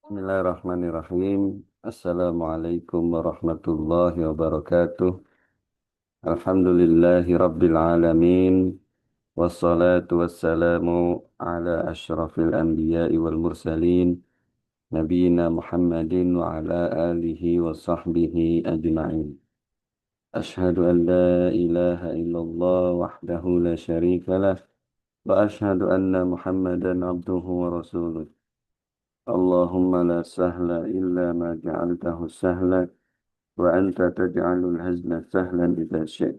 Bismillahirrahmanirrahim. Assalamualaikum warahmatullahi wabarakatuh. Alhamdulillahi rabbil alamin. Wassalatu wassalamu ala ashrafil anbiya'i wal mursalin. Nabiina Muhammadin wa ala alihi wa sahbihi ajma'in. Ashhadu an la ilaha illallah wahdahu la sharika lah. Wa ashhadu anna Muhammadan abduhu wa rasuluh. اللهم لا سهل إلا ما جعلته سهلا وأنت تجعل الحزن سهلا إذا شئت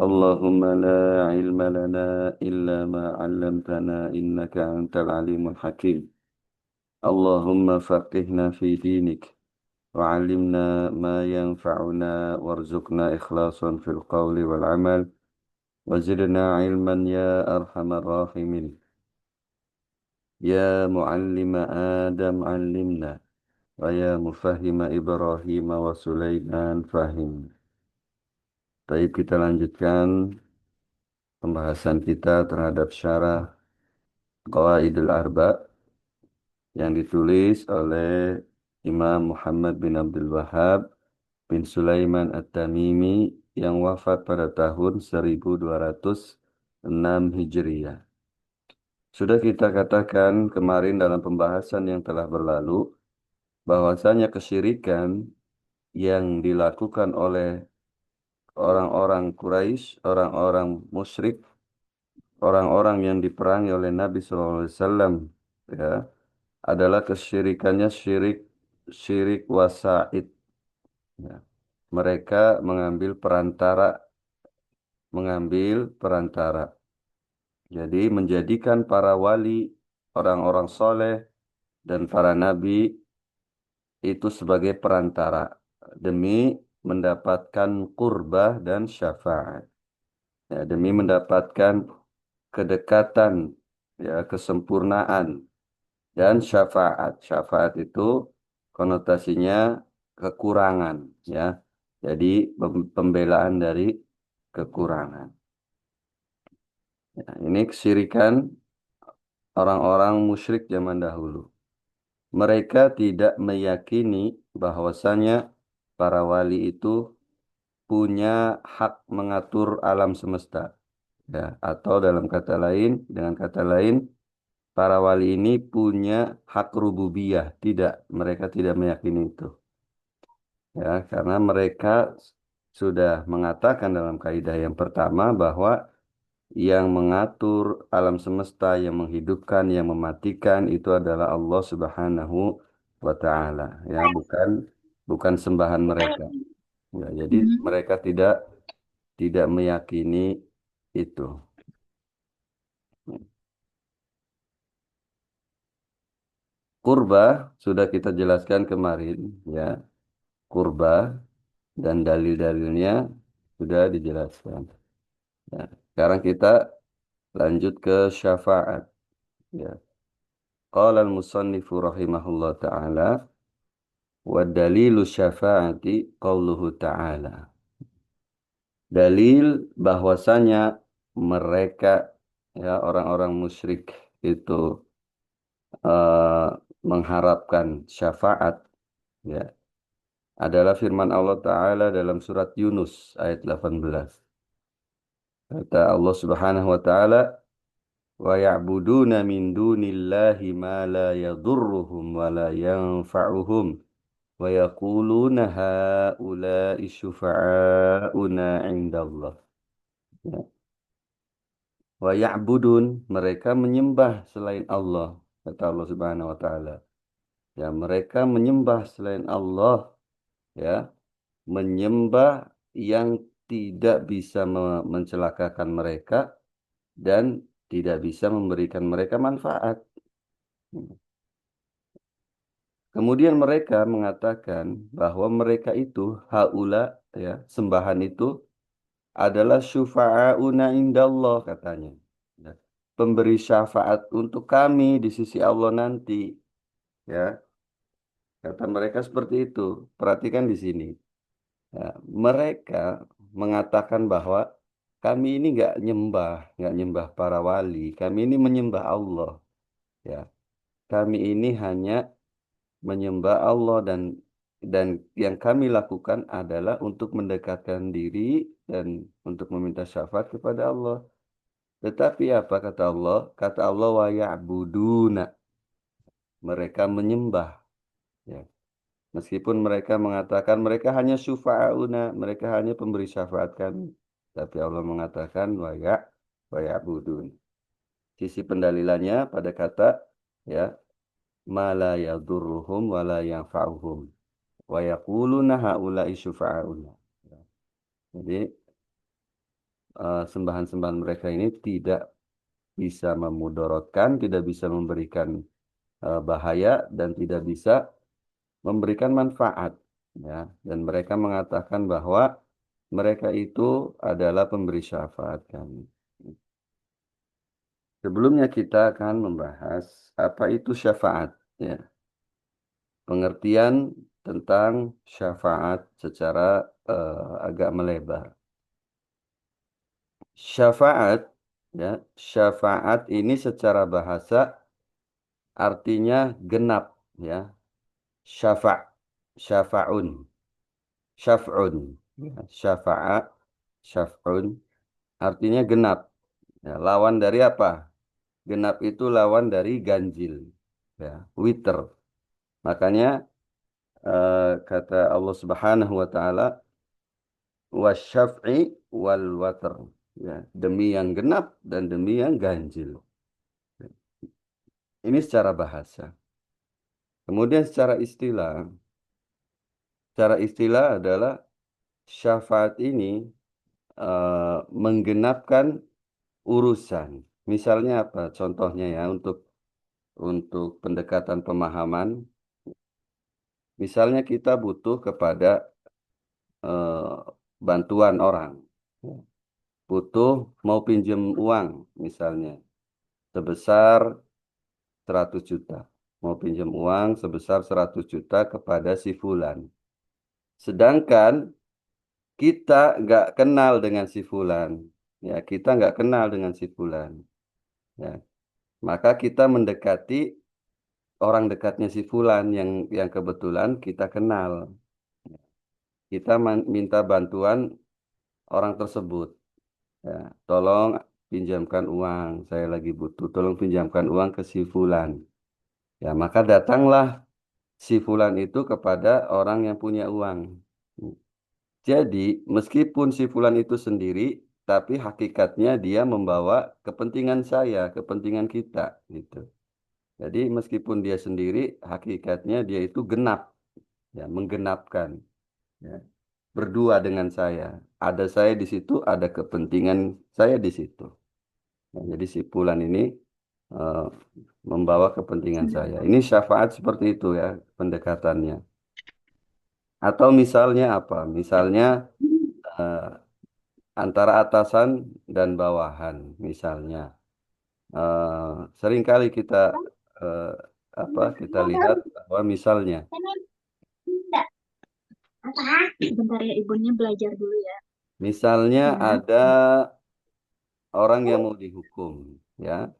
اللهم لا علم لنا إلا ما علمتنا إنك أنت العليم الحكيم اللهم فقهنا في دينك وعلمنا ما ينفعنا وارزقنا إخلاصا في القول والعمل وزدنا علما يا أرحم الراحمين يا معلم آدم علمنا ويا مفهم إبراهيم وسليمان fahim. Baik, kita lanjutkan pembahasan kita terhadap syarah Qawaidul Arba yang ditulis oleh Imam Muhammad bin Abdul Wahhab bin Sulaiman At-Tamimi yang wafat pada tahun 1206 Hijriah. Sudah kita katakan kemarin dalam pembahasan yang telah berlalu bahwasanya kesyirikan yang dilakukan oleh orang-orang Quraisy, orang-orang musyrik, orang-orang yang diperangi oleh Nabi SAW, ya, adalah kesyirikannya syirik wasaid. Ya. Mereka mengambil perantara. Jadi menjadikan para wali, orang-orang soleh, dan para nabi itu sebagai perantara demi mendapatkan kurbah dan syafaat. Ya, demi mendapatkan kedekatan, ya, kesempurnaan dan syafaat. Syafaat itu konotasinya kekurangan, ya. Jadi pembelaan dari kekurangan. Ya, ini kesyirikan orang-orang musyrik zaman dahulu. Mereka tidak meyakini bahwasanya para wali itu punya hak mengatur alam semesta. Ya, atau dengan kata lain, para wali ini punya hak rububiyah. Tidak, mereka tidak meyakini itu. Ya, karena mereka sudah mengatakan dalam kaidah yang pertama bahwa yang mengatur alam semesta, yang menghidupkan, yang mematikan itu adalah Allah Subhanahu wa taala, ya, bukan sembahan mereka. Ya, jadi Mhm. mereka tidak meyakini itu. Kurba sudah kita jelaskan kemarin, ya. Kurba dan dalil-dalilnya sudah dijelaskan. Ya. Sekarang kita lanjut ke syafaat. Ya. Qala al-musannifu rahimahullah ta'ala wa dalilu syafaati qauluhu ta'ala. Dalil bahwasanya mereka, ya, orang-orang musyrik itu eh, mengharapkan syafaat, ya, adalah firman Allah Ta'ala dalam surat Yunus ayat 18. Kata Allah Subhanahu wa Ta'ala, wa ya'buduna min dunillahi ma la yadurruhum wa la yanfa'uhum wa yaquluna haula'i syufa'auna 'indallah. Ya. Wa ya'budun, mereka menyembah selain Allah, kata Allah Subhanahu wa Ta'ala. Ya, mereka menyembah selain Allah, ya, menyembah yang tidak bisa mencelakakan mereka dan tidak bisa memberikan mereka manfaat. Kemudian mereka mengatakan bahwa mereka itu haula, ya, sembahan itu adalah syufa'auna indallah, katanya. Ya, pemberi syafaat untuk kami di sisi Allah nanti, ya. Kata mereka seperti itu. Perhatikan di sini. Ya, mereka mengatakan bahwa kami ini nggak nyembah para wali. Kami ini menyembah Allah. Ya, kami ini hanya menyembah Allah dan yang kami lakukan adalah untuk mendekatkan diri dan untuk meminta syafaat kepada Allah. Tetapi apa kata Allah? Kata Allah wa ya'buduna. Mereka menyembah. Ya. Meskipun mereka mengatakan mereka hanya syufa'auna, mereka hanya pemberi syafaat kami. Tapi Allah mengatakan wa ya'budun. Sisi pendalilannya pada kata ya ma la yadurruhum wa la yanfa'uhum wa yaquluna haula'i syufa'auna. Ya. Jadi sembahan-sembahan mereka ini tidak bisa memudorotkan, tidak bisa memberikan bahaya dan tidak bisa memberikan manfaat ya dan mereka mengatakan bahwa mereka itu adalah pemberi syafaat kami. Sebelumnya kita akan membahas apa itu syafaat ya. Pengertian tentang syafaat secara agak melebar. Syafaat ya, syafaat ini secara bahasa artinya genap ya. Syafa' syafa'un syaf'un ya, syafa'a syaf'un artinya genap. Ya, lawan dari apa? Genap itu lawan dari ganjil. Ya, witer. Makanya kata Allah Subhanahu wa taala wasyaf'i wal watr. Ya, demi yang genap dan demi yang ganjil. Ini secara bahasa. Kemudian secara istilah adalah syafaat ini menggenapkan urusan. Misalnya apa? Contohnya ya untuk pendekatan pemahaman. Misalnya kita butuh kepada eh, bantuan orang. Butuh mau pinjam uang misalnya sebesar 100 juta. Mau pinjam uang sebesar 100 juta kepada si fulan. Sedangkan kita nggak kenal dengan si fulan. Ya, kita nggak kenal dengan si fulan. Ya, maka kita mendekati orang dekatnya si fulan yang kebetulan kita kenal. Kita minta bantuan orang tersebut. Ya, tolong pinjamkan uang, saya lagi butuh. Tolong pinjamkan uang ke si fulan. Ya, maka datanglah si fulan itu kepada orang yang punya uang. Jadi, meskipun si fulan itu sendiri, tapi hakikatnya dia membawa kepentingan saya, kepentingan kita, gitu. Jadi, meskipun dia sendiri, hakikatnya dia itu genap, ya, menggenapkan, ya, berdua dengan saya. Ada saya di situ, ada kepentingan saya di situ. Nah, jadi si fulan ini eh, membawa kepentingan saya. Ini syafaat seperti itu ya pendekatannya. Atau misalnya apa? Misalnya eh, antara atasan dan bawahan, misalnya. Eh, Seringkali kita eh, kita lihat bahwa misalnya, Bentar ya, ibunya belajar dulu ya. misalnya Ya. ada orang yang mau dihukum, ya,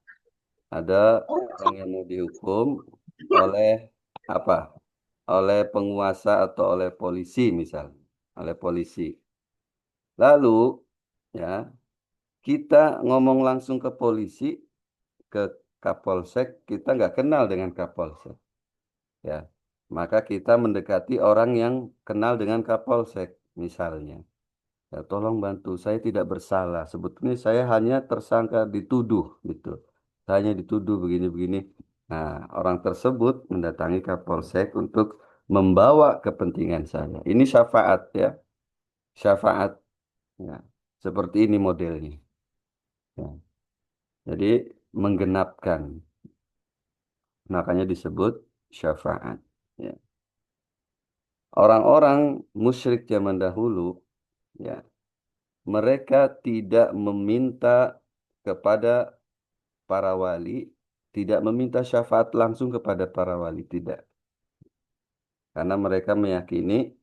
ada orang yang mau dihukum oleh apa? Oleh penguasa atau oleh polisi misalnya, oleh polisi. Lalu, ya, kita ngomong langsung ke polisi, ke Kapolsek, kita nggak kenal dengan Kapolsek, ya. Maka kita mendekati orang yang kenal dengan Kapolsek, misalnya. Ya, tolong bantu, saya tidak bersalah. Sebetulnya saya hanya tersangka dituduh, gitu. Saya hanya dituduh begini-begini. Nah, orang tersebut mendatangi Kapolsek untuk membawa kepentingan saya. Ini syafaat ya, syafaat. Ya, seperti ini modelnya. Ya. Jadi menggenapkan, makanya disebut syafaat. Ya. Orang-orang musyrik zaman dahulu, ya, mereka tidak meminta kepada para wali, tidak meminta syafaat langsung kepada para wali, tidak. Karena mereka meyakini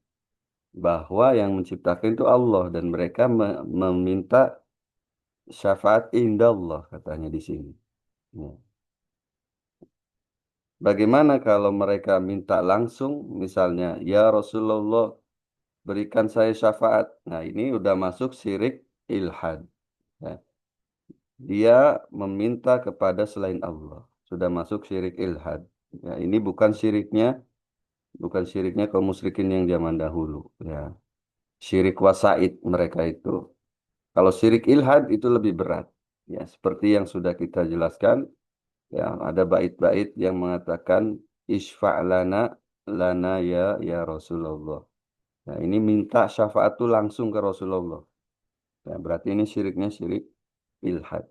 bahwa yang menciptakan itu Allah dan mereka meminta syafaat indallah katanya di sini. Ya. Bagaimana kalau mereka minta langsung, misalnya, ya Rasulullah, berikan saya syafaat. Nah, ini udah masuk syirik ilhad. Ya. Dia meminta kepada selain Allah. Sudah masuk syirik ilhad. Ya, ini bukan syiriknya kaum musyrikin yang zaman dahulu. Ya, syirik wasaid mereka itu. Kalau syirik ilhad itu lebih berat. Ya, seperti yang sudah kita jelaskan, ya, ada bait-bait yang mengatakan isfa' lana ya Rasulullah. Nah, ini minta syafaat itu langsung ke Rasulullah. Ya, berarti ini syiriknya syirik ilhad.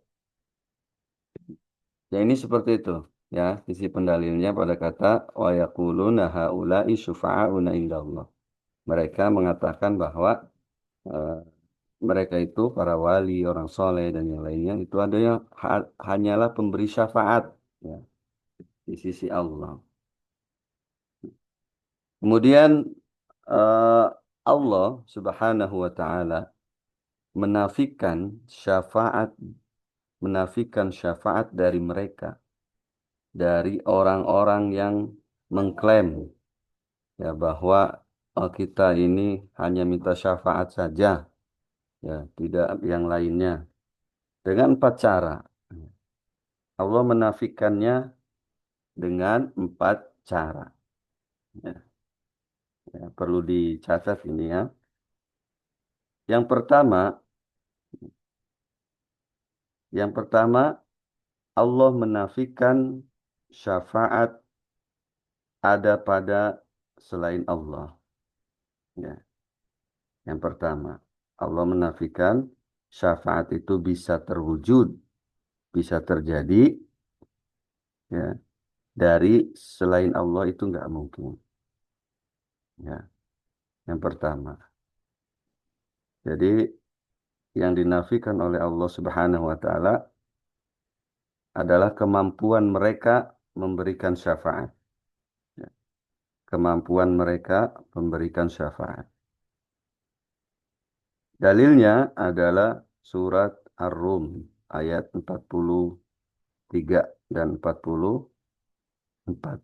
Ya, ini seperti itu. Ya, sisi pendalilnya pada kata wa yaquluna haula'i syufa'auna indallah. Mereka mengatakan bahwa eh, mereka itu para wali, orang soleh dan yang lainnya itu adanya hanyalah pemberi syafaat, ya, di sisi Allah. Kemudian eh, Allah Subhanahu wa taala menafikan syafaat menafikan syafaat dari mereka, dari orang-orang yang mengklaim, ya, bahwa kita ini hanya minta syafaat saja, ya, tidak yang lainnya, dengan empat cara. Allah menafikannya dengan empat cara. Ya, ya, perlu dicatat ini, ya. Yang pertama, yang pertama Allah menafikan syafaat ada pada selain Allah. Ya, yang pertama, Allah menafikan syafaat itu bisa terwujud, bisa terjadi, ya, dari selain Allah itu nggak mungkin. Ya, yang pertama. Jadi yang dinafikan oleh Allah Subhanahu wa taala adalah kemampuan mereka memberikan syafaat. Ya, kemampuan mereka memberikan syafaat. Dalilnya adalah surat Ar-Rum ayat 43 dan 44.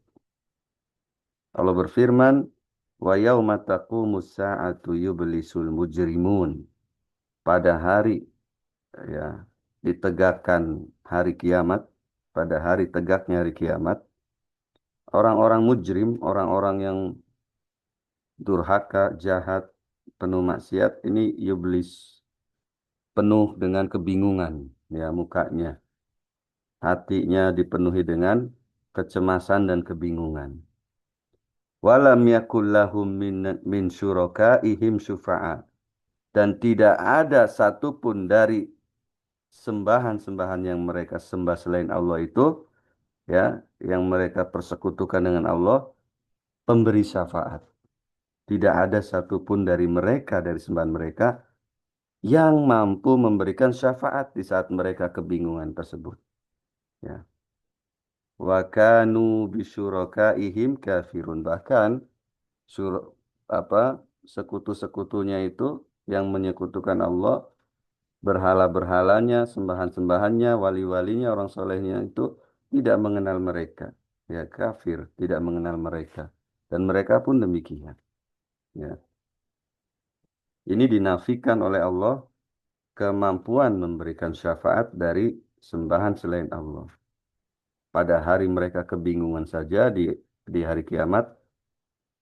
Allah berfirman, "Wa yauma taqumus sa'atu yublisul mujrimun." Pada hari, ya, ditegakkan hari kiamat, pada hari tegaknya hari kiamat, orang-orang mujrim, orang-orang yang durhaka, jahat, penuh maksiat, ini iblis, penuh dengan kebingungan, ya, mukanya. Hatinya dipenuhi dengan kecemasan dan kebingungan. Walam yakul lahum min syurakaihim syufa'a. Dan tidak ada satupun dari sembahan-sembahan yang mereka sembah selain Allah itu, ya, yang mereka persekutukan dengan Allah, pemberi syafaat. Tidak ada satupun dari mereka, dari sembahan mereka, yang mampu memberikan syafaat di saat mereka kebingungan tersebut. Ya. Wa kanu bisyurakaihim kafirun. Bahkan sur apa sekutu-sekutunya itu yang menyekutukan Allah, berhala-berhalanya, sembahan-sembahannya, wali-walinya, orang solehnya itu tidak mengenal mereka. Ya, kafir, tidak mengenal mereka. Dan mereka pun demikian. Ya. Ini dinafikan oleh Allah kemampuan memberikan syafaat dari sembahan selain Allah. Pada hari mereka kebingungan saja di hari kiamat,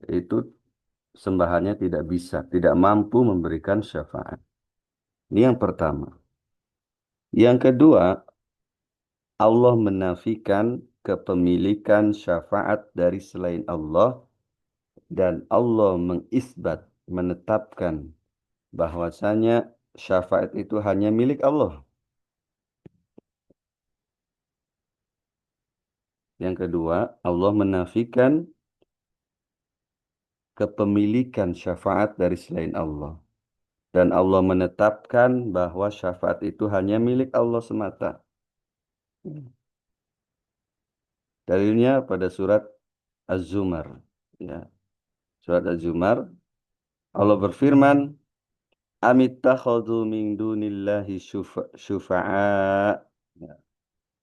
itu sembahannya tidak bisa, tidak mampu memberikan syafaat. Ini yang pertama. Yang kedua, Allah menafikan kepemilikan syafaat dari selain Allah, dan Allah mengisbat, menetapkan bahwasanya syafaat itu hanya milik Allah. Yang kedua, Allah menafikan kepemilikan syafaat dari selain Allah. Dan Allah menetapkan bahwa syafaat itu hanya milik Allah semata. Dalilnya pada surat Az-Zumar. Ya, surat Az-Zumar, Allah berfirman, Amittakhadhu min dunillahi syufa'a. Ya.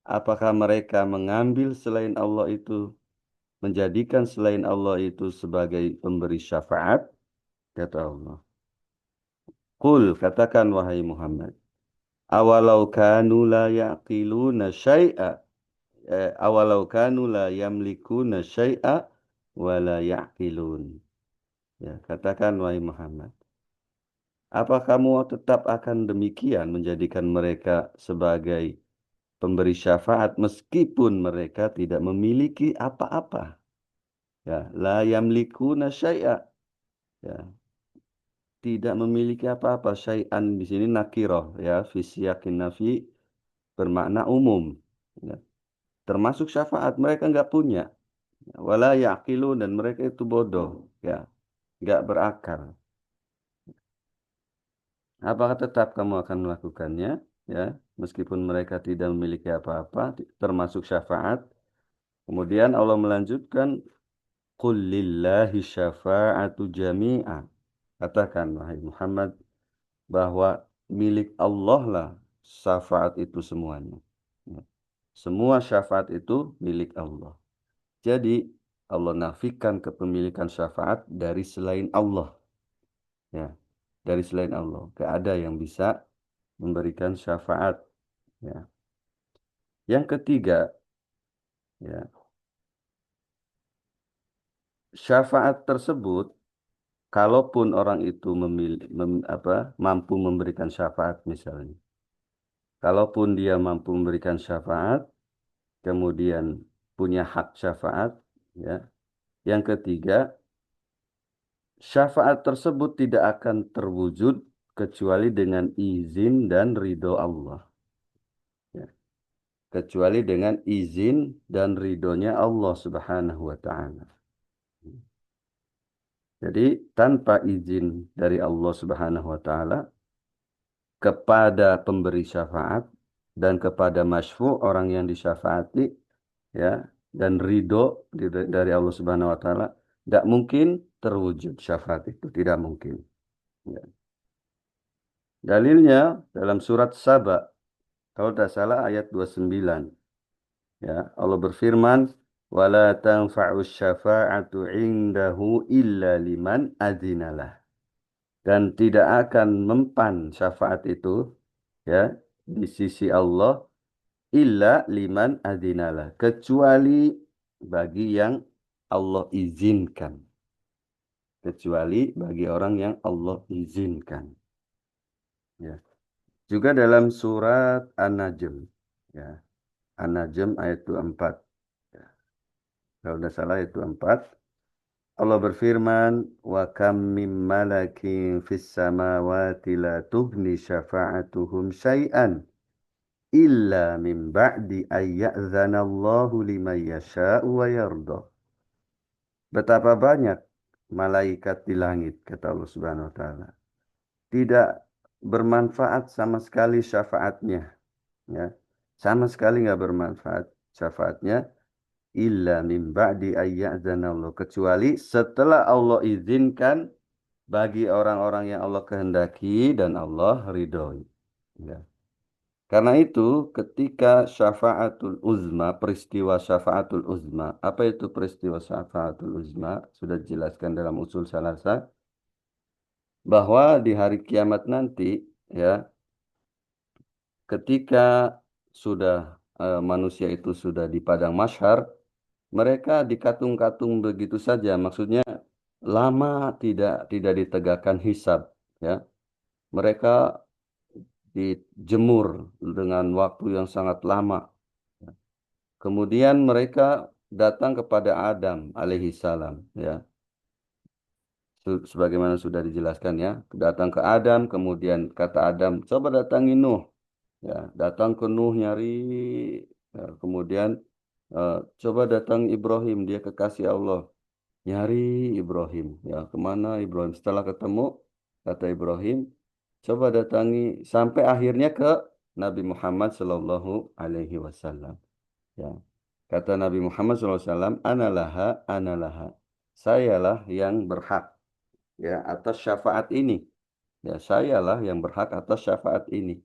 Apakah mereka mengambil selain Allah itu menjadikan selain Allah itu sebagai pemberi syafaat, kata Allah. Qul, katakan wahai Muhammad, awalau kanu la yaqiluna syai'a, awalau kanu la yamlikuna syai'a wa la yaqilun. Ya, katakan wahai Muhammad, apa kamu tetap akan demikian menjadikan mereka sebagai pemberi syafaat meskipun mereka tidak memiliki apa-apa? Ya, la yamlikuna syai'a. Ya, tidak memiliki apa-apa. Syai'an di sini nakirah ya, fi siyaqin nafi bermakna umum. Ya, termasuk syafaat mereka nggak punya. Wala yaqilun dan mereka itu bodoh, ya, nggak berakal. Apakah tetap kamu akan melakukannya? Ya, meskipun mereka tidak memiliki apa-apa, termasuk syafaat. Kemudian Allah melanjutkan, Qul lillahi syafa'atu jami'a. Katakan, wahai Muhammad, bahwa milik Allah lah syafaat itu semuanya. Ya. Semua syafaat itu milik Allah. Jadi, Allah nafikan kepemilikan syafaat dari selain Allah. Ya, dari selain Allah. Gak ada yang bisa memberikan syafaat. Ya. Yang ketiga, ya, syafaat tersebut, kalaupun orang itu mampu memberikan syafaat misalnya. Kalaupun dia mampu memberikan syafaat, kemudian punya hak syafaat, ya. Yang ketiga, syafaat tersebut tidak akan terwujud kecuali dengan izin dan ridho Allah. Ya. Kecuali dengan izin dan ridhonya Allah Subhanahu wa Ta'ala. Jadi tanpa izin dari Allah Subhanahu wa Ta'ala kepada pemberi syafaat dan kepada masyfu' orang yang disyafaati, ya, dan ridho dari Allah Subhanahu wa Ta'ala, tidak mungkin terwujud syafaat itu, tidak mungkin. Ya. Dalilnya dalam surat Saba, kalau tidak salah ayat 29. Ya, Allah berfirman, "Wala tanfa'us syafa'atu 'indahu illa liman adzinalah." Dan tidak akan mempan syafaat itu, ya, di sisi Allah illa liman adzinalah, kecuali bagi yang Allah izinkan. Kecuali bagi orang yang Allah izinkan. Ya. Juga dalam surat An-Najm, ya. An-Najm ayat 24. Ya. Kalau tidak salah ayat 24. Allah berfirman, "Wa kam min malakin fis samawati la tughni syafa'atuhum syai'an illa min ba'di ay ya'zanallahu liman yasha'u wa yarda." Betapa banyak malaikat di langit, kata Allah Subhanahu wa taala. Tidak bermanfaat sama sekali syafaatnya, ya. Sama sekali nggak bermanfaat syafaatnya illa min ba'di ay ya'zanallahu, kecuali setelah Allah izinkan bagi orang-orang yang Allah kehendaki dan Allah ridhoi. Ya. Karena itu, ketika syafaatul uzma, peristiwa syafaatul uzma, apa itu peristiwa syafaatul uzma? Sudah dijelaskan dalam usul salasa, bahwa di hari kiamat nanti, ya, ketika sudah manusia itu sudah di padang mahsyar, mereka dikatung-katung begitu saja. Maksudnya lama tidak ditegakkan hisab, ya. Mereka dijemur dengan waktu yang sangat lama. Kemudian mereka datang kepada Adam alaihi salam, ya. Sebagaimana sudah dijelaskan, ya. Datang ke Adam, kemudian kata Adam, coba datangi Nuh. Ya, datang ke Nuh nyari, ya, kemudian eh, coba datang Ibrahim, dia kekasih Allah. Nyari Ibrahim, ya, kemana Ibrahim? Setelah ketemu, kata Ibrahim, coba datangi sampai akhirnya ke Nabi Muhammad Shallallahu Alaihi Wasallam. Ya, kata Nabi Muhammad SAW, analaha, analaha. Sayalah yang berhak, ya, atas syafaat ini. Ya, sayalah yang berhak atas syafaat ini.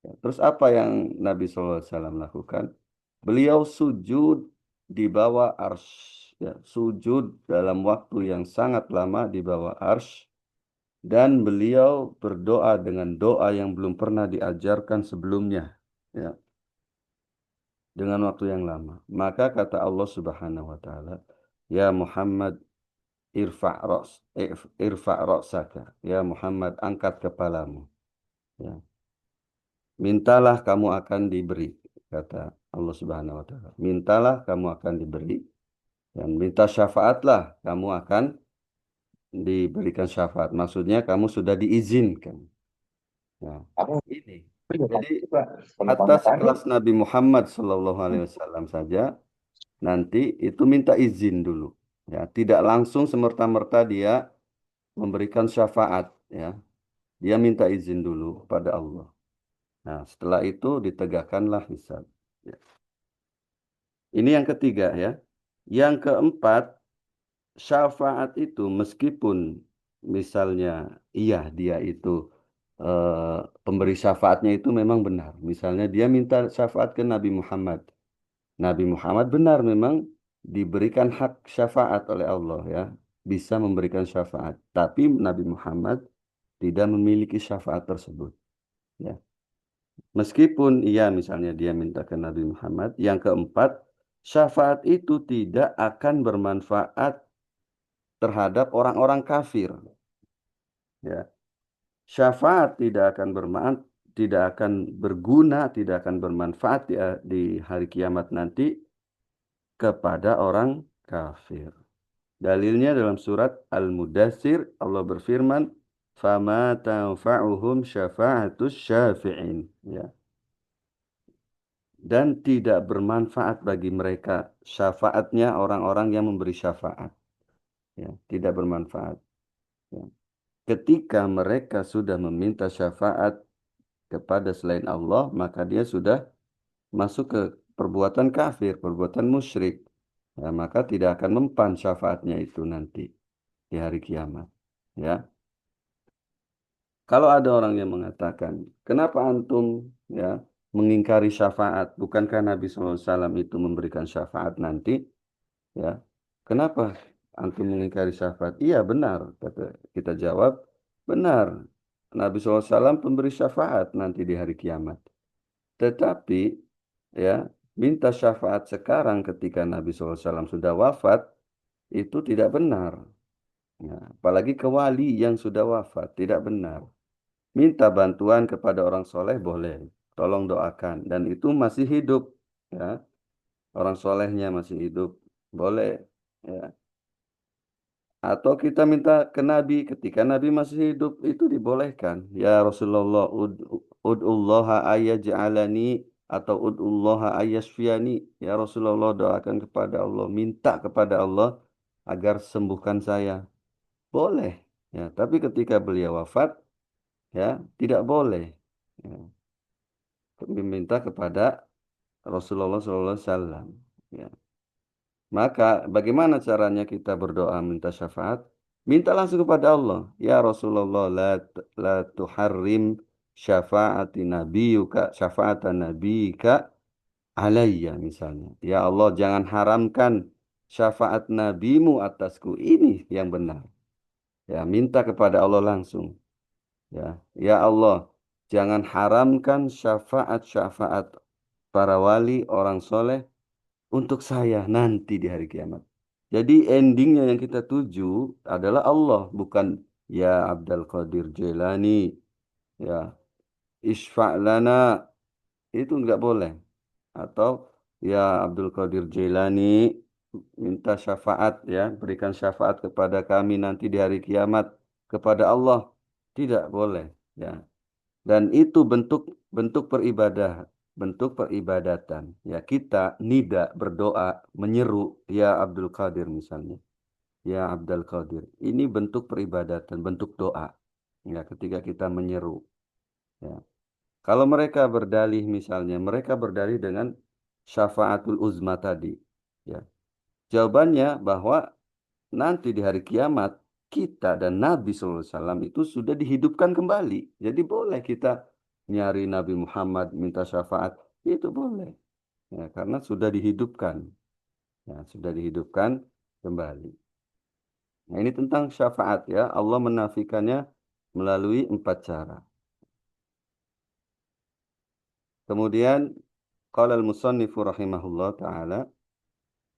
Ya, terus apa yang Nabi SAW lakukan? Beliau sujud, di bawah arsy, ya, sujud dalam waktu yang sangat lama di bawah arsy, dan beliau berdoa dengan doa yang belum pernah diajarkan sebelumnya, ya, dengan waktu yang lama. Maka kata Allah Subhanahu wa taala, "Ya Muhammad, irfa' ra'saka." Ya Muhammad, angkat kepalamu. Ya. Mintalah kamu akan diberi, kata Allah Subhanahu wa taala. Mintalah kamu akan diberi, dan minta syafaatlah kamu akan diberikan syafaat. Maksudnya kamu sudah diizinkan. Nah, Aku ini. juga Jadi juga hatta penumpangnya tadi. sekelas Nabi Muhammad Sallallahu Alaihi Wasallam saja nanti itu minta izin dulu. Ya, tidak langsung semerta-merta dia memberikan syafaat. Ya, dia minta izin dulu pada Allah. Nah, setelah itu ditegakkanlah hisab. Ya. Ini yang ketiga ya. Yang keempat, syafaat itu meskipun misalnya iya dia itu pemberi syafaatnya itu memang benar. Misalnya dia minta syafaat ke Nabi Muhammad. Nabi Muhammad benar memang diberikan hak syafaat oleh Allah ya. Bisa memberikan syafaat. Tapi Nabi Muhammad tidak memiliki syafaat tersebut. Ya. Meskipun iya misalnya dia minta ke Nabi Muhammad. Yang keempat, syafaat itu tidak akan bermanfaat terhadap orang-orang kafir. Ya. Syafaat tidak akan bermanfaat, tidak akan berguna, tidak akan bermanfaat di hari kiamat nanti kepada orang kafir. Dalilnya dalam surat Al-Mudaththir Allah berfirman, "Fama tanfa'uhum syafa'atus syafi'in." Ya. Dan tidak bermanfaat bagi mereka syafaatnya orang-orang yang memberi syafaat. Ya, tidak bermanfaat. Ya. Ketika mereka sudah meminta syafaat kepada selain Allah, maka dia sudah masuk ke perbuatan kafir, perbuatan musyrik. Ya, maka tidak akan mempan syafaatnya itu nanti di hari kiamat. Ya. Kalau ada orang yang mengatakan, kenapa antum ya mengingkari syafaat? Bukankah Nabi SAW itu memberikan syafaat nanti? Ya, kenapa antum mengingkari syafaat? Iya benar, kata kita jawab, benar. Nabi SAW pemberi syafaat nanti di hari kiamat. Tetapi ya minta syafaat sekarang ketika Nabi SAW sudah wafat itu tidak benar. Ya, apalagi ke wali yang sudah wafat tidak benar. Minta bantuan kepada orang soleh boleh, tolong doakan dan itu masih hidup. Ya, orang solehnya masih hidup boleh. Ya. Atau kita minta ke Nabi ketika Nabi masih hidup itu dibolehkan. Ya Rasulullah ud'ullaha ayyaj'alani atau ud'ullaha ayyashfiyani. Ya Rasulullah doakan kepada Allah, minta kepada Allah agar sembuhkan saya. Boleh. Ya, tapi ketika beliau wafat ya tidak boleh. Ya, meminta kepada Rasulullah SAW. Ya. Maka bagaimana caranya kita berdoa minta syafaat? Minta langsung kepada Allah. Ya Rasulullah la tuharrim syafaati nabiyuka syafaatan nabiyika alayya misalnya. Ya Allah jangan haramkan syafaat nabimu atasku. Ini yang benar. Ya, minta kepada Allah langsung. Ya, ya Allah jangan haramkan syafaat-syafaat para wali orang soleh untuk saya nanti di hari kiamat. Jadi endingnya yang kita tuju adalah Allah, bukan ya Abdul Qadir Jailani, ya Isfa' lana, itu nggak boleh. Atau ya Abdul Qadir Jailani minta syafaat ya, berikan syafaat kepada kami nanti di hari kiamat kepada Allah. Tidak boleh, ya. Dan itu bentuk bentuk bentuk peribadatan. Ya, kita nida berdoa, menyeru ya Abdul Qadir misalnya. Ya Abdul Qadir. Ini bentuk peribadatan, bentuk doa. Ya, ketika kita menyeru. Ya. Kalau mereka berdalih misalnya, mereka berdalih dengan syafaatul uzma tadi. Ya. Jawabannya bahwa nanti di hari kiamat kita dan Nabi SAW itu sudah dihidupkan kembali. Jadi boleh kita nyari Nabi Muhammad minta syafaat itu boleh. Ya, karena sudah dihidupkan. Ya, sudah dihidupkan kembali. Nah, ini tentang syafaat ya. Allah menafikannya melalui 4 cara. Kemudian qala al-musannifu rahimahullah taala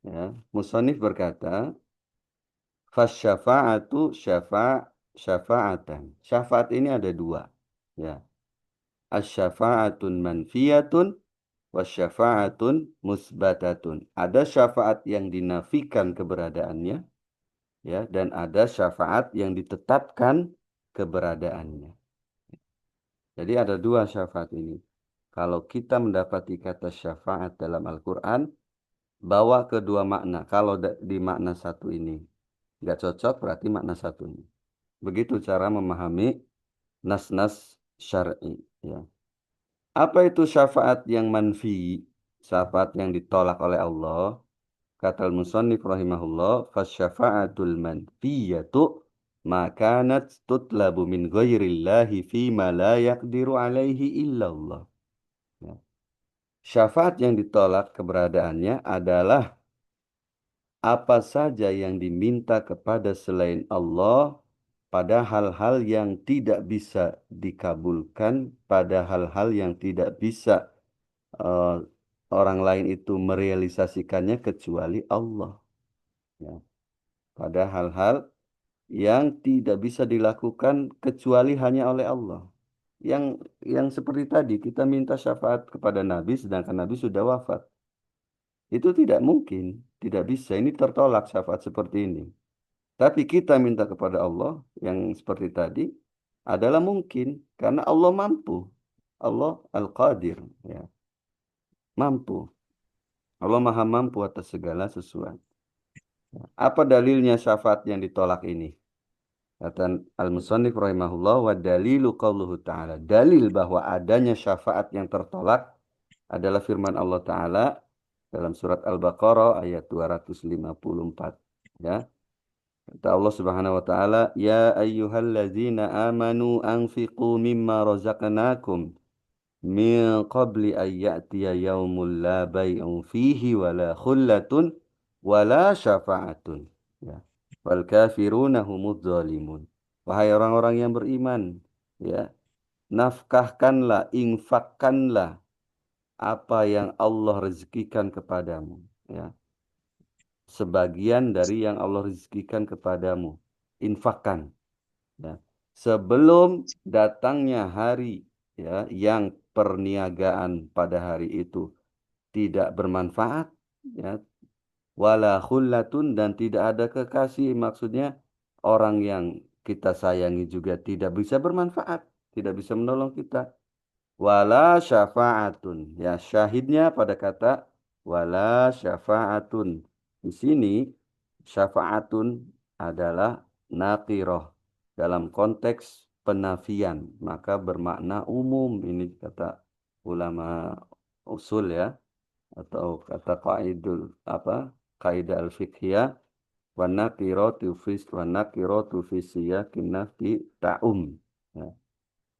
ya, musannif berkata, fasyafa'atu syafa'atan. Syafaat ini ada dua. Ya, asyafa'atun manfiyatun wasyafa'atun musbatatun. Ada syafaat yang dinafikan keberadaannya ya, dan ada syafaat yang ditetapkan keberadaannya. Jadi ada dua syafaat ini. Kalau kita mendapati kata syafaat dalam Al-Quran, bawa kedua makna. Kalau di makna satu ini nggak cocok, berarti makna satunya. Begitu cara memahami nas-nas syar'i. Ya. Apa itu syafaat yang manfi? Syafaat yang ditolak oleh Allah. Kata al-musannif rahimahullah, fasyafa'atul manfiyatu makanat tutlabu min ghairillahi fima la yaqdiru alaihi illallah. Ya. Syafaat yang ditolak keberadaannya adalah apa saja yang diminta kepada selain Allah pada hal-hal yang tidak bisa dikabulkan, pada hal-hal yang tidak bisa eh, orang lain itu merealisasikannya kecuali Allah. Ya. Pada hal-hal yang tidak bisa dilakukan kecuali hanya oleh Allah. Yang yang seperti tadi kita minta syafaat kepada Nabi sedangkan Nabi sudah wafat. Itu tidak mungkin, tidak bisa. Ini tertolak syafaat seperti ini. Tapi kita minta kepada Allah yang seperti tadi adalah mungkin karena Allah mampu. Allah Al-Qadir, ya, mampu. Allah Maha mampu atas segala sesuatu. Apa dalilnya syafaat yang ditolak ini? Kata Al-Musannif rahimahullah wa dalilu qauluhu ta'ala. Dalil bahwa adanya syafaat yang tertolak adalah firman Allah Ta'ala dalam surat Al-Baqarah ayat 254. Ya. Kata Allah Subhanahu wa taala, "Ya ayyuhalladzina amanu anfiqu mimma razaqnakum min qabli an ya'tiya yaumul la bay'un fihi wala khullatun wala syafa'atun." Ya. Wal kafiruna humudz zalimun. Wahai orang-orang yang beriman, ya, nafkahkanlah, infakkanlah apa yang Allah rezekikan kepadamu, ya. Sebagian dari yang Allah rezekikan kepadamu, infakkan. Ya. Sebelum datangnya hari ya yang perniagaan pada hari itu tidak bermanfaat ya, wala khullatun dan tidak ada kekasih, maksudnya orang yang kita sayangi juga tidak bisa bermanfaat, tidak bisa menolong kita. Wala syafa'atun. Ya, syahidnya pada kata wala syafa'atun. Di sini syafa'atun adalah naqiroh dalam konteks penafian, maka bermakna umum. Ini kata ulama usul ya, atau kata qaidul apa? Kaidah al-fiqhiyah wa naqiratu fi siyakin nafi ta'um. Ya.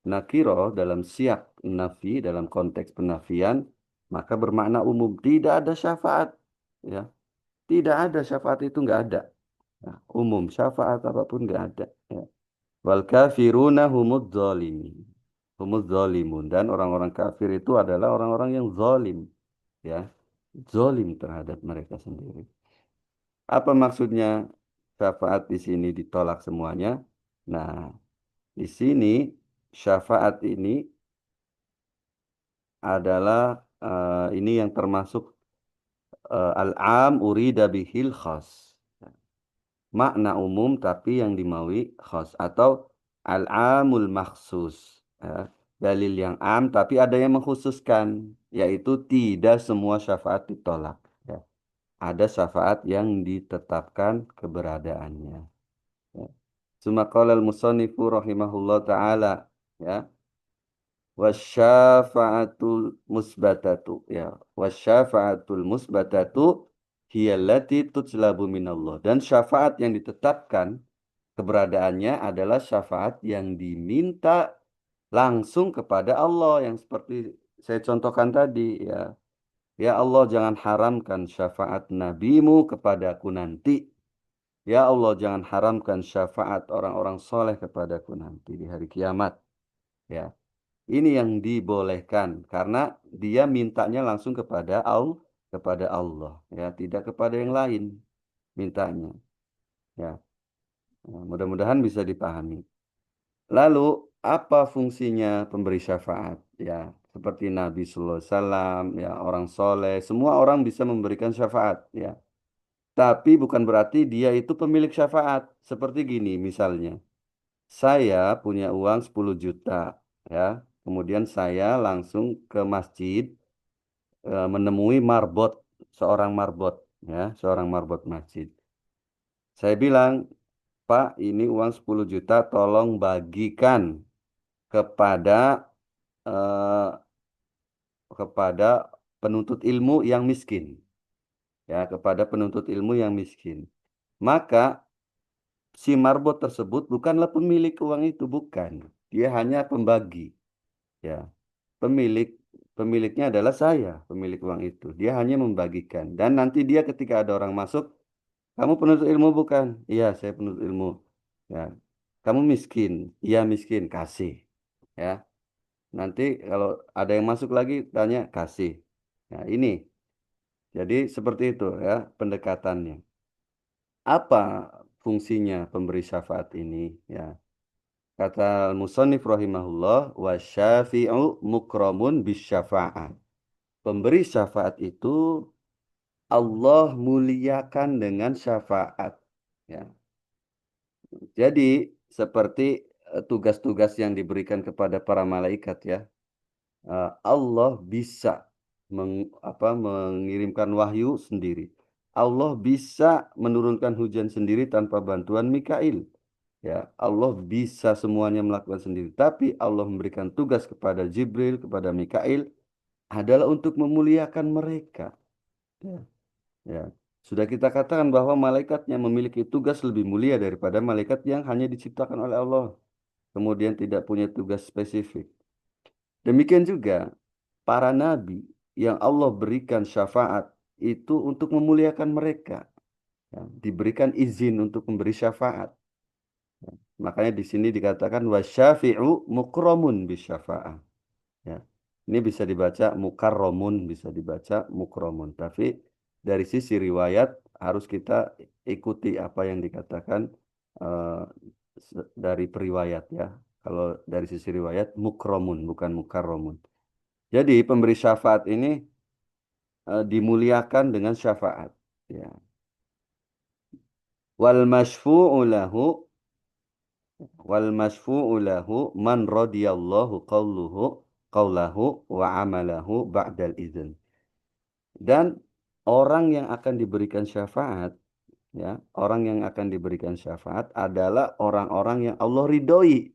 Nakiro dalam siyak nafi, dalam konteks penafian, maka bermakna umum. Tidak ada syafaat. Ya. Tidak ada syafaat itu nggak ada. Ya. Umum, syafaat apapun nggak ada. Ya. Wal kafiruna humud zalimin. Humud zalimun. Dan orang-orang kafir itu adalah orang-orang yang zalim. Ya. Zalim terhadap mereka sendiri. Apa maksudnya syafaat di sini ditolak semuanya? Nah, di sini syafaat ini adalah ini yang termasuk al-am urida bihil khas. Makna umum tapi yang dimaui khas atau al-amul makhsus. Ya. Dalil yang am tapi ada yang mengkhususkan, yaitu tidak semua syafaat ditolak. Ya. Ada syafaat yang ditetapkan keberadaannya. Ya. Suma qala al-musannifu rahimahullah ta'ala. Ya. Wasyafa'atul musbatatu ya wasyafa'atul musbatatu hiyallati tutslabu minallah, dan syafaat yang ditetapkan keberadaannya adalah syafaat yang diminta langsung kepada Allah yang seperti saya contohkan tadi ya, Ya Allah, jangan haramkan syafaat nabimu kepadaku nanti. Ya Allah, jangan haramkan syafaat orang-orang soleh kepadaku nanti di hari kiamat. Ya, ini yang dibolehkan karena dia mintanya langsung kepada Allah, ya, tidak kepada yang lain mintanya. Ya, nah, mudah-mudahan bisa dipahami. Lalu, apa fungsinya pemberi syafaat? Ya, seperti Nabi Sallallahu Alaihi Wasallam, ya, orang soleh, semua orang bisa memberikan syafaat. Ya, tapi bukan berarti dia itu pemilik syafaat. Seperti gini, misalnya, saya punya uang 10 juta, ya. Kemudian saya langsung ke masjid menemui marbot, seorang marbot, ya, seorang marbot masjid. Saya bilang, Pak, ini uang 10 juta, tolong bagikan kepada eh, kepada penuntut ilmu yang miskin, ya, kepada penuntut ilmu yang miskin. Maka si marbot tersebut bukanlah pemilik uang itu, bukan. Dia hanya pembagi, ya. Pemilik pemiliknya adalah saya, pemilik uang itu. Dia hanya membagikan. Dan nanti dia ketika ada orang masuk, kamu penuntut ilmu bukan? Iya, saya penuntut ilmu. Ya. Kamu miskin? Iya, miskin. Kasih. Ya. Nanti kalau ada yang masuk lagi, tanya kasih. Nah, ini. Jadi seperti itu ya pendekatannya. Apa fungsinya pemberi syafaat ini? Ya. Kata Musonif rahimahullah, wa syafi'u mukramun bisyafa'ah. Pemberi syafaat itu Allah muliakan dengan syafaat. Ya. Jadi seperti tugas-tugas yang diberikan kepada para malaikat ya. Allah bisa mengirimkan wahyu sendiri. Allah bisa menurunkan hujan sendiri tanpa bantuan Mikail. Ya, Allah bisa semuanya melakukan sendiri. Tapi Allah memberikan tugas kepada Jibril, kepada Mikail adalah untuk memuliakan mereka. Ya, ya. Sudah kita katakan bahwa malaikatnya memiliki tugas lebih mulia daripada malaikat yang hanya diciptakan oleh Allah. Kemudian tidak punya tugas spesifik. Demikian juga para nabi yang Allah berikan syafaat itu untuk memuliakan mereka. Ya, diberikan izin untuk memberi syafaat. Ya, makanya di sini dikatakan wasyafi'u mukramun bisyafa'ah. Ya. Ini bisa dibaca mukarromun, bisa dibaca mukromun. Tapi dari sisi riwayat harus kita ikuti apa yang dikatakan eh, dari periwayat ya. Kalau dari sisi riwayat mukromun, bukan mukarromun. Jadi pemberi syafaat ini dimuliakan dengan syafaat. Ya. Wal masyfu'u lahu wal masyfu'u lahu man radiyallahu qawlahu wa amalahu ba'dal idzn. Dan orang yang akan diberikan syafaat, ya, orang yang akan diberikan syafaat adalah orang-orang yang Allah ridhoi,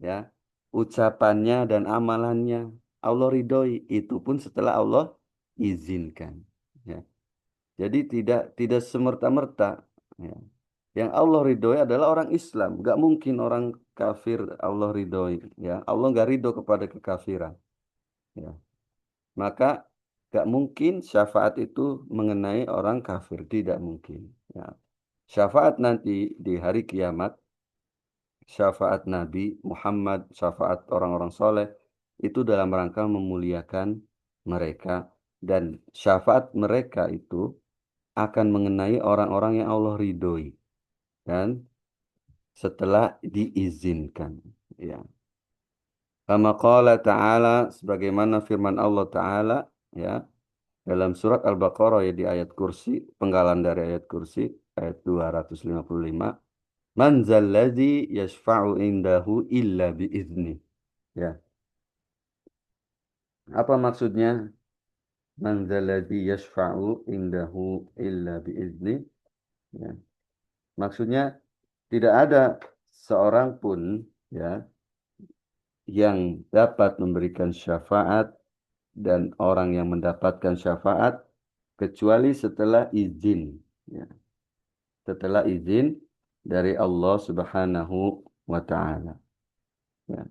ya, ucapannya dan amalannya Allah ridhoi, itu pun setelah Allah izinkan, ya. Jadi tidak semerta-merta, ya. Yang Allah ridhoi adalah orang Islam, nggak mungkin orang kafir Allah ridhoi, ya. Allah nggak ridho kepada kekafiran, ya. Maka gak mungkin syafaat itu mengenai orang kafir, tidak mungkin. Ya. Syafaat nanti di hari kiamat, syafaat Nabi Muhammad, syafaat orang-orang soleh, itu dalam rangka memuliakan mereka. Dan syafaat mereka itu akan mengenai orang-orang yang Allah ridhoi. Dan setelah diizinkan. Ya. Kama qala ta'ala, sebagaimana firman Allah Ta'ala, ya, dalam surat Al-Baqarah ya di ayat kursi, penggalan dari ayat kursi, ayat 255. Man zalladzi yashfa'u indahu illa biizni. Ya. Apa maksudnya? Man zalladzi yashfa'u indahu illa biizni. Ya. Maksudnya tidak ada seorang pun ya yang dapat memberikan syafaat dan orang yang mendapatkan syafaat kecuali setelah izin. Ya. Setelah izin dari Allah Subhanahu wa taala. Ya.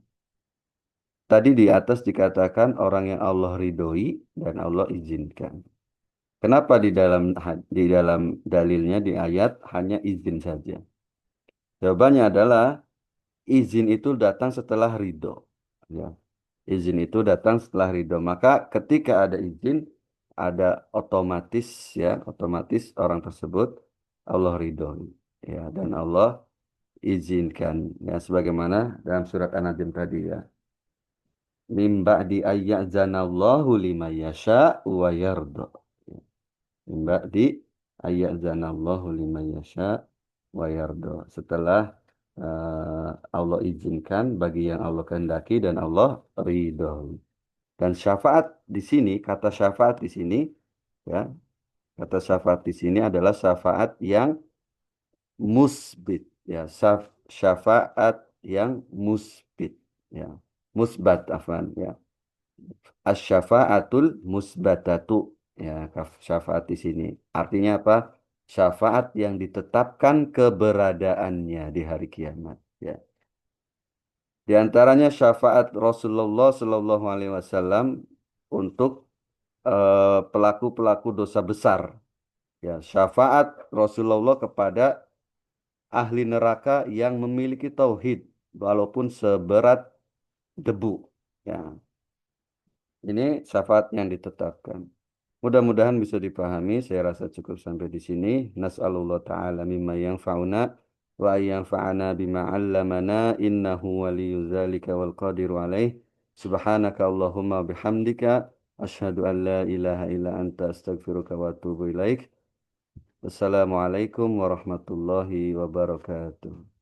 tadi di atas dikatakan orang yang Allah ridhoi dan Allah izinkan. Kenapa di dalam dalilnya di ayat hanya izin saja? Jawabannya adalah izin itu datang setelah ridho. Ya, izin itu datang setelah ridho. Maka ketika ada izin, ada otomatis ya, otomatis orang tersebut Allah ridho. Ya, dan Allah izinkan. Ya, sebagaimana dalam surat An-Najm tadi ya. Mim ba'di ayya'zanallahu liman yasha wa yarda. Mim ba'di ayya'zanallahu liman yasha wa yarda. Setelah Allah izinkan bagi yang Allah kehendaki dan Allah ridho. Dan syafaat di sini, kata syafaat di sini, ya, kata syafaat di sini adalah syafaat yang musbit, ya, syafaat yang musbit, ya, musbat, afan, ya, asyafaatul musbatatu, ya, syafaat di sini. Artinya apa? Syafaat yang ditetapkan keberadaannya di hari kiamat, ya. Di antaranya syafaat Rasulullah Shallallahu Alaihi Wasallam untuk pelaku-pelaku dosa besar. Ya, syafaat Rasulullah kepada ahli neraka yang memiliki tauhid walaupun seberat debu. Ya, ini syafaat yang ditetapkan. Mudah-mudahan bisa dipahami. Saya rasa cukup sampai di sini. Nas'alullah ta'ala mimma yanfa'una wa yanfa'ana bima 'allamana innahu waliyyu dzalika wal qadiru alaih. Subhanaka Allahumma bihamdika asyhadu an la ilaha illa anta astaghfiruka wa atubu ilaik. Wassalamualaikum warahmatullahi wabarakatuh.